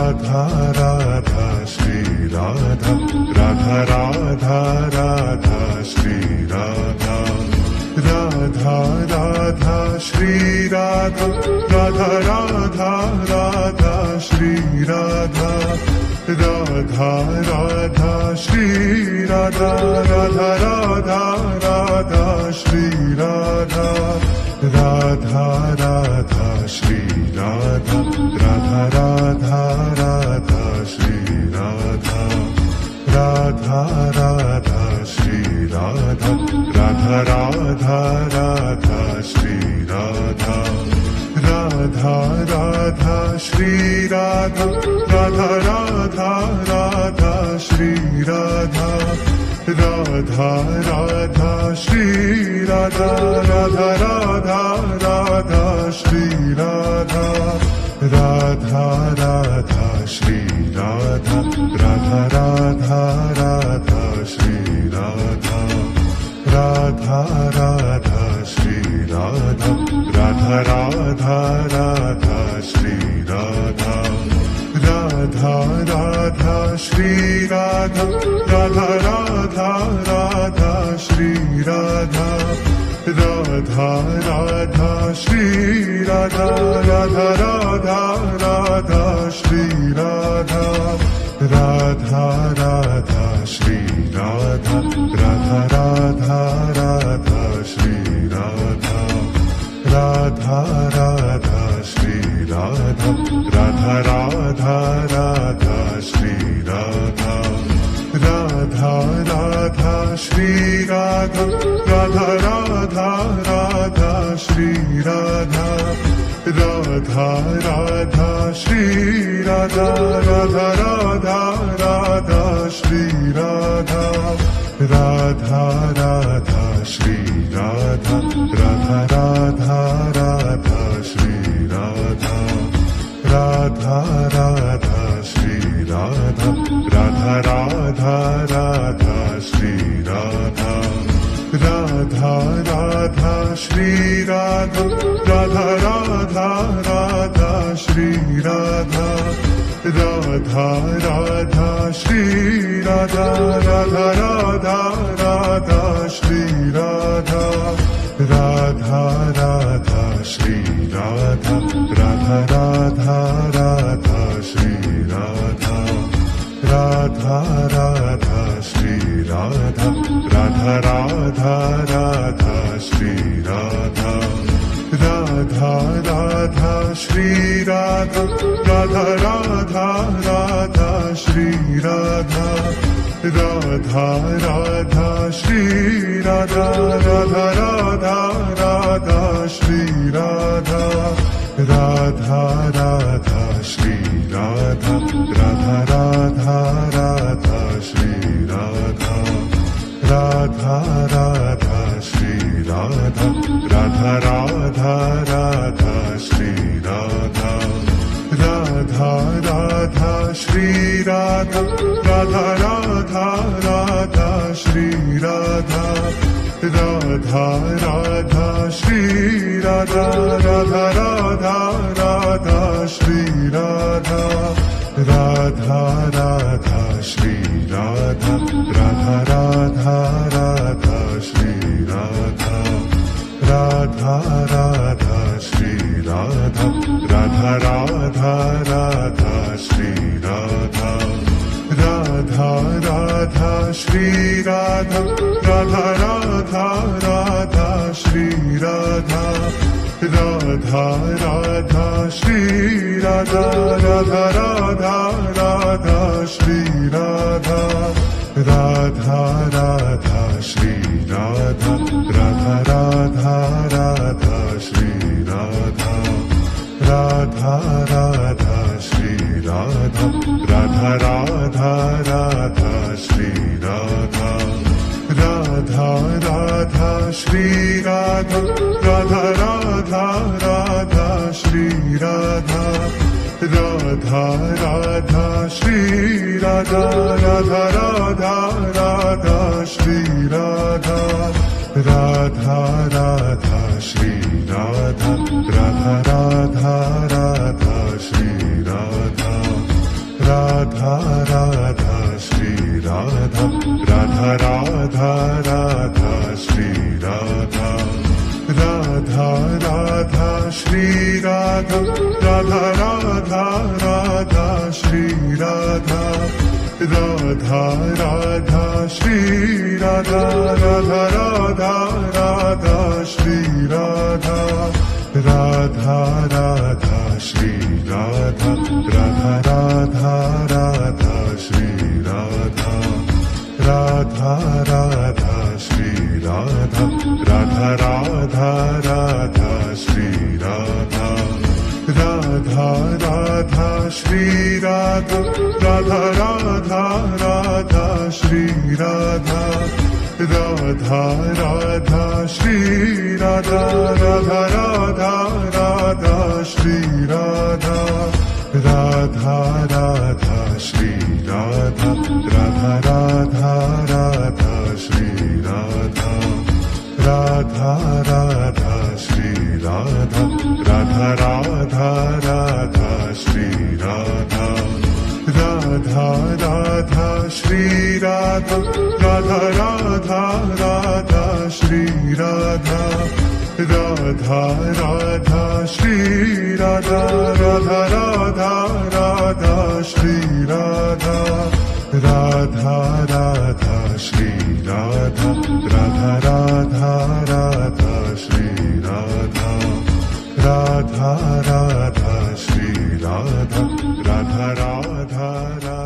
Radha Radha Shri Radha Radha Radha Radha Shri Radha Radha Radha Shri Radha Radha Radha Radha Shri Radha Radha Radha Shri Radha Radha Radha Radha Shri Radha Radha Radha Shri Radha Radha Radha Radha Shri Radha Radha Radha Shri Radha Radha Radha Radha Shri Radha Radha Radha Shri Radha Radha Radha Radha Shri Radha Radha Radha Shri Radha Radha Radha Radha Shri Radha Radha Radha Shri Radha Radha Radha Radha Shri Radha Radha Radha Shri Radha Radha Radha Radha Shri Radha Radha Radha Shri Radha Radha Radha Radha Shri Radha Radha Radha Shri Radha Radha Radha Radha Shri Radha Radha Radha Shri Radha Radha Radha Radha Shri Radha Radha Radha Shri Radha Radha Radha Radha Shri Radha Radha Radha Shri Radha Radha Radha Radha Shri Radha Radha Radha Shri Radha Radha Radha Radha Shri Radha Radha Radha Shri Radha Radha Radha Radha Shri Radha Radha Radha Shri Radha Radha Radha Radha Shri Radha Radha Radha Shri Radha Radha Radha Radha Shri Radha Radha Radha Shri Radha Radha Radha Radha Shri Radha Radha Radha Shri Radha Radha Radha Radha Shri Radha Radha Radha Shri Radha Radha Radha Radha Shri Radha Radha Radha Shri Radha Radha Radha Radha Shri Radha Radha Radha Shri Radha Radha Radha Radha Shri Radha Radha Radha Shri Radha Radha Radha Radha Shri Radha Radha Radha Shri Radha Radha Radha Radha Shri Radha Radha Radha Shri Radha Radha Radha Radha Shri Radha Radha Radha Shri Radha Radha Radha Radha Shri Radha Radha Radha Shri Radha Radha Radha Radha Shri Radha Radha Radha Shri Radha Radha Radha Radha Shri Radha Radha Radha Shri Radha Radha Radha Radha Shri Radha Radha Radha Shri Radha Radha Radha Radha Shri Radha Radha Radha Shri Radha Radha Radha Radha Shri Radha Radha Radha Shri Radha Radha Radha Radha Shri Radha Radha Radha Shri Radha Radha Radha Radha Shri Radha Radha Radha Shri Radha Radha Radha Radha Shri Radha Radha Radha Shri Radha Radha Radha Radha Shri Radha Radha Radha Shri Radha Radha Radha Radha Shri Radha Radha Radha Shri Radha Radha Radha Radha Shri Radha Radha Radha Shri Radha Radha Radha Radha Shri Radha Radha Radha Shri Radha Radha Radha Radha Shri Radha Radha Radha Shri Radha Radha Radha Radha Shri Radha Radha Radha Shri Radha Radha Radha Radha Shri Radha Radha Radha Shri Radha Radha Radha Radha Shri Radha Radha Radha Shri Radha Radha Radha Radha Shri Radha Radha Radha Shri Radha Radha Radha Radha Shri Radha Radha Radha Shri Radha Radha Radha Radha Shri Radha Radha Radha Shri Radha Radha Radha Radha Shri Radha Radha Radha Shri Radha Radha Radha Radha Shri Radha Radha Radha Shri Radha Radha Radha